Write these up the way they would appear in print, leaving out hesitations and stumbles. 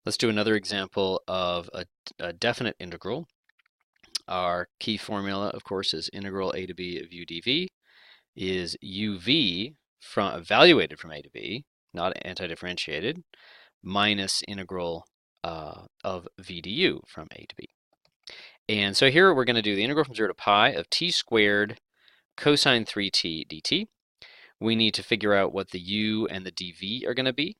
Let's do another example of a definite integral. Our key formula, of course, is integral a to b of u dv is uv from evaluated from a to b, not anti-differentiated, minus integral of v du from a to b. And so here we're going to do the integral from 0 to pi of t squared cosine 3t dt. We need to figure out what the u and the dv are going to be.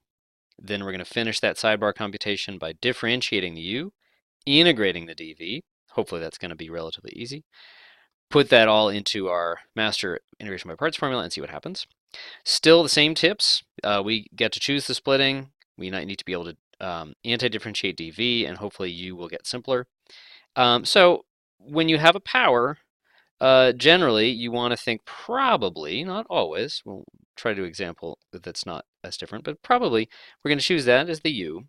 Then we're going to finish that sidebar computation by differentiating the u, integrating the dv. Hopefully that's going to be relatively easy. Put that all into our master integration by parts formula and see what happens. Still the same tips. We get to choose the splitting. We need to be able to anti-differentiate dv, and hopefully u will get simpler. So when you have a power, generally you want to think probably, not always, we'll try to do an example that's not as different, but probably we're going to choose that as the u,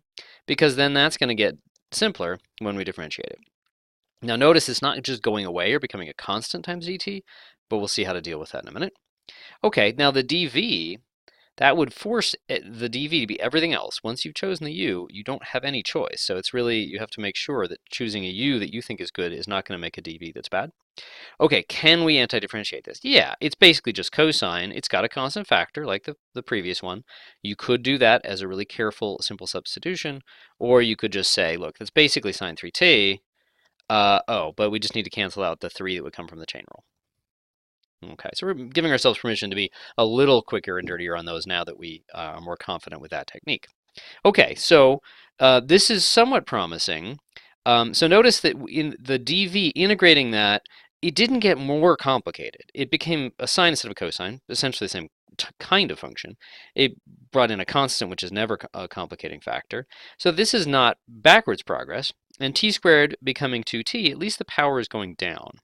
because then that's going to get simpler when we differentiate it. Now notice it's not just going away or becoming a constant times dt, but we'll see how to deal with that in a minute. Okay, now the dv, that would force the dv to be everything else. Once you've chosen the u, you don't have any choice. So it's really, you have to make sure that choosing a u that you think is good is not going to make a dv that's bad. Okay, can we anti-differentiate this? Yeah, it's basically just cosine. It's got a constant factor like the previous one. You could do that as a really careful, simple substitution, or you could just say, look, that's basically sine 3t. But we just need to cancel out the 3 that would come from the chain rule. Okay, so we're giving ourselves permission to be a little quicker and dirtier on those now that we are more confident with that technique. Okay, so this is somewhat promising. So notice that in the dv, integrating that, it didn't get more complicated. It became a sine instead of a cosine, essentially the same kind of function. It brought in a constant, which is never a complicating factor. So this is not backwards progress. And t squared becoming 2t, at least the power is going down.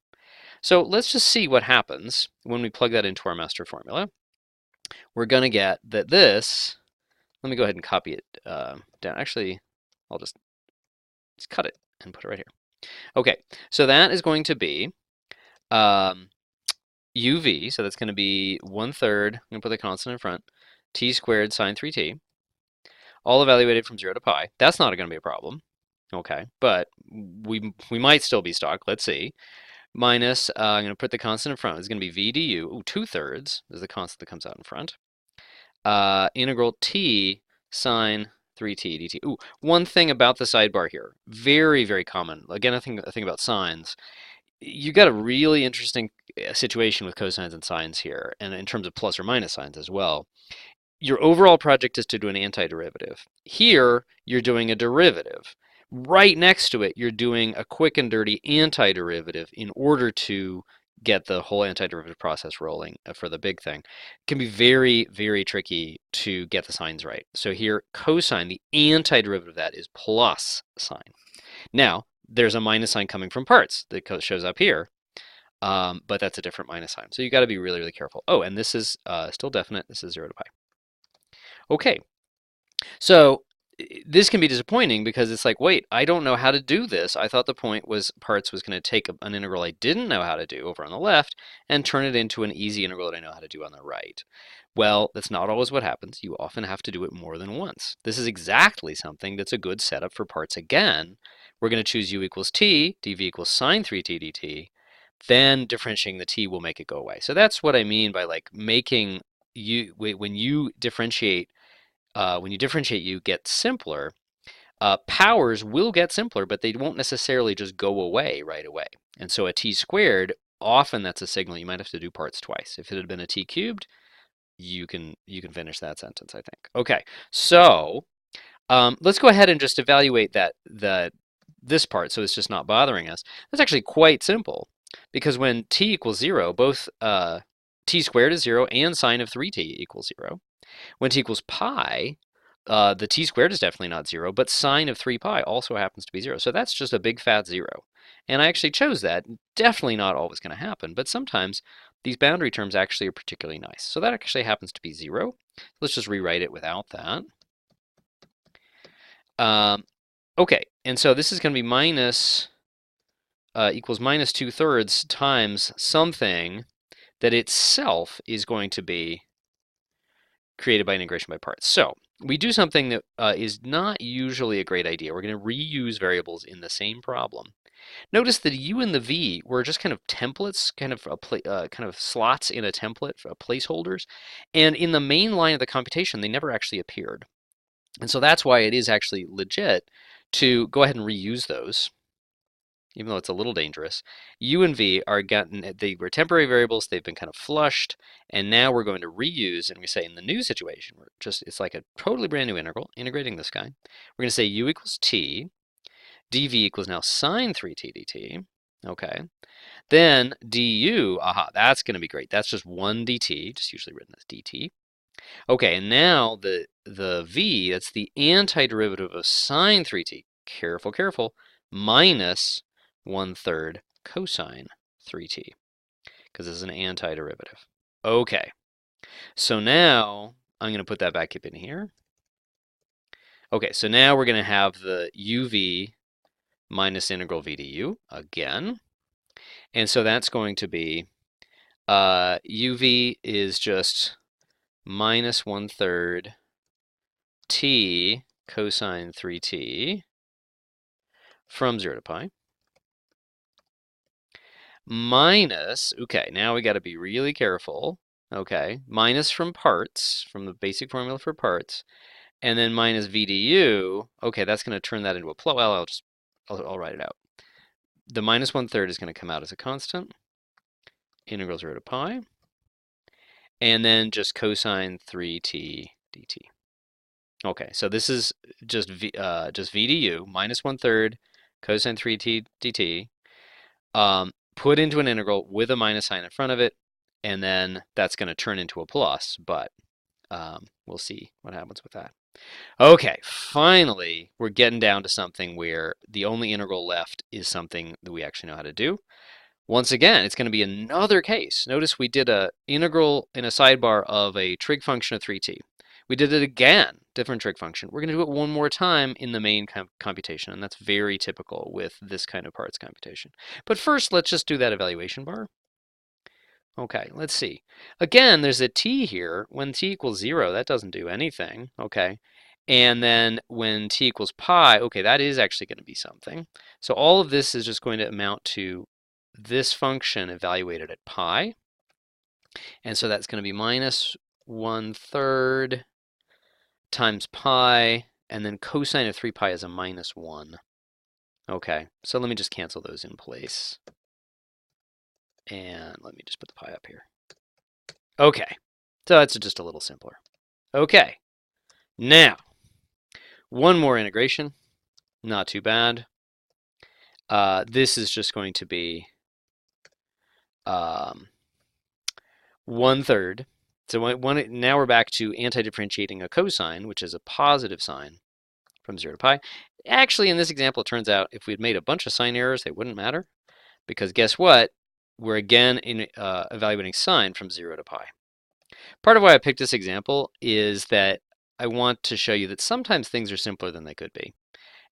So let's just see what happens when we plug that into our master formula. We're going to get that this, let me go ahead and copy it down. Actually, I'll just cut it and put it right here. Okay, so that is going to be uv, so that's going to be 1/3, I'm going to put the constant in front, t squared sine 3t, all evaluated from 0 to pi. That's not going to be a problem. Okay, but we might still be stuck. Let's see. Minus, I'm going to put the constant in front. It's going to be v du. Ooh, 2/3 is the constant that comes out in front. Integral t sine 3t dt. Ooh, one thing about the sidebar here, very, very common. Again, I think about sines. You got a really interesting situation with cosines and sines here, and in terms of plus or minus signs as well. Your overall project is to do an antiderivative. Here, you're doing a derivative. Right next to it, you're doing a quick and dirty antiderivative in order to get the whole antiderivative process rolling for the big thing. It can be very, very tricky to get the signs right. So here, cosine, the antiderivative of that is plus sine. Now, there's a minus sign coming from parts that shows up here, but that's a different minus sign. So you got to be really, really careful. Oh, and this is still definite. This is 0 to pi. Okay, so this can be disappointing because it's like, wait, I don't know how to do this. I thought the point was parts was going to take an integral I didn't know how to do over on the left and turn it into an easy integral that I know how to do on the right. Well, that's not always what happens. You often have to do it more than once. This is exactly something that's a good setup for parts again. We're going to choose u equals t, dv equals sine 3t dt, then differentiating the t will make it go away. So that's what I mean by like making when you differentiate you get simpler. Powers will get simpler, but they won't necessarily just go away right away. And so a t squared, often that's a signal you might have to do parts twice. If it had been a t cubed, you can finish that sentence, I think. Okay, so let's go ahead and just evaluate this part so it's just not bothering us. That's actually quite simple because when t equals 0, both t squared is 0 and sine of 3t equals 0. When t equals pi, the t squared is definitely not 0, but sine of 3 pi also happens to be 0. So that's just a big fat 0. And I actually chose that. Definitely not always going to happen, but sometimes these boundary terms actually are particularly nice. So that actually happens to be 0. Let's just rewrite it without that. Okay, and so this is going to be minus equals minus 2/3 times something that itself is going to be created by integration by parts. So we do something that is not usually a great idea. We're going to reuse variables in the same problem. Notice that u and the v were just kind of templates, kind of kind of slots in a template, placeholders, and in the main line of the computation, they never actually appeared. And so that's why it is actually legit to go ahead and reuse those, even though it's a little dangerous. U and V they were temporary variables, they've been kind of flushed, and now we're going to reuse, and we say in the new situation, it's like a totally brand new integral, integrating this guy. We're going to say u equals t, dv equals now sine 3t dt, okay. Then du, that's going to be great. That's just 1 dt, just usually written as dt. Okay, and now the v, that's the antiderivative of sine 3t, careful, careful, minus 1/3 cosine 3t, because this is an antiderivative. Okay, so now I'm going to put that back up in here. Okay, so now we're going to have the uv minus integral v du again. And so that's going to be uv is just minus 1/3 t cosine 3t from 0 to pi minus, okay, now we got to be really careful, okay, minus from parts, from the basic formula for parts, and then minus v du, okay, that's going to turn that into a plus, well, I'll write it out. The minus 1/3 is going to come out as a constant, integral 0 to pi, and then just cosine 3t dt. Okay, so this is just v du, minus 1/3 cosine 3t dt, put into an integral with a minus sign in front of it, and then that's going to turn into a plus, but we'll see what happens with that. Okay, finally, we're getting down to something where the only integral left is something that we actually know how to do. Once again, it's going to be another case. Notice we did an integral in a sidebar of a trig function of 3t. We did it again, different trig function. We're going to do it one more time in the main computation, and that's very typical with this kind of parts computation. But first, let's just do that evaluation bar. Okay, let's see. Again, there's a t here. When t equals 0, that doesn't do anything, okay? And then when t equals pi, okay, that is actually going to be something. So all of this is just going to amount to this function evaluated at pi. And so that's going to be minus 1/3 times pi, and then cosine of 3 pi is a minus 1. Okay, so let me just cancel those in place. And let me just put the pi up here. Okay, so that's just a little simpler. Okay, now, one more integration. Not too bad. This is just going to be 1/3. So now we're back to anti-differentiating a cosine, which is a positive sign from 0 to pi. Actually, in this example, it turns out if we'd made a bunch of sign errors, they wouldn't matter. Because guess what? We're again evaluating sine from 0 to pi. Part of why I picked this example is that I want to show you that sometimes things are simpler than they could be.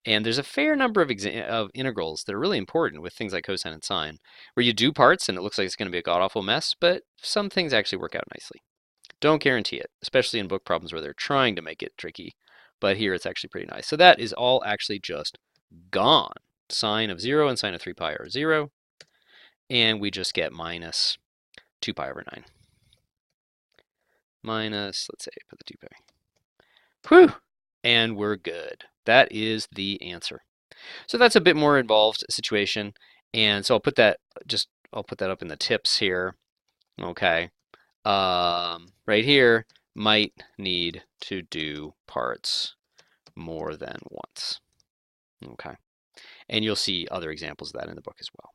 And there's a fair number of integrals that are really important with things like cosine and sine, where you do parts and it looks like it's going to be a god-awful mess, but some things actually work out nicely. Don't guarantee it, especially in book problems where they're trying to make it tricky, but here it's actually pretty nice. So that is all actually just gone. Sine of 0 and sine of 3 pi are 0, and we just get minus 2 pi over 9. Minus, let's say, put the 2 pi. Whew! And we're good. That is the answer. So that's a bit more involved situation, and so I'll put that up in the tips here. Okay, right here, might need to do parts more than once. Okay, and you'll see other examples of that in the book as well.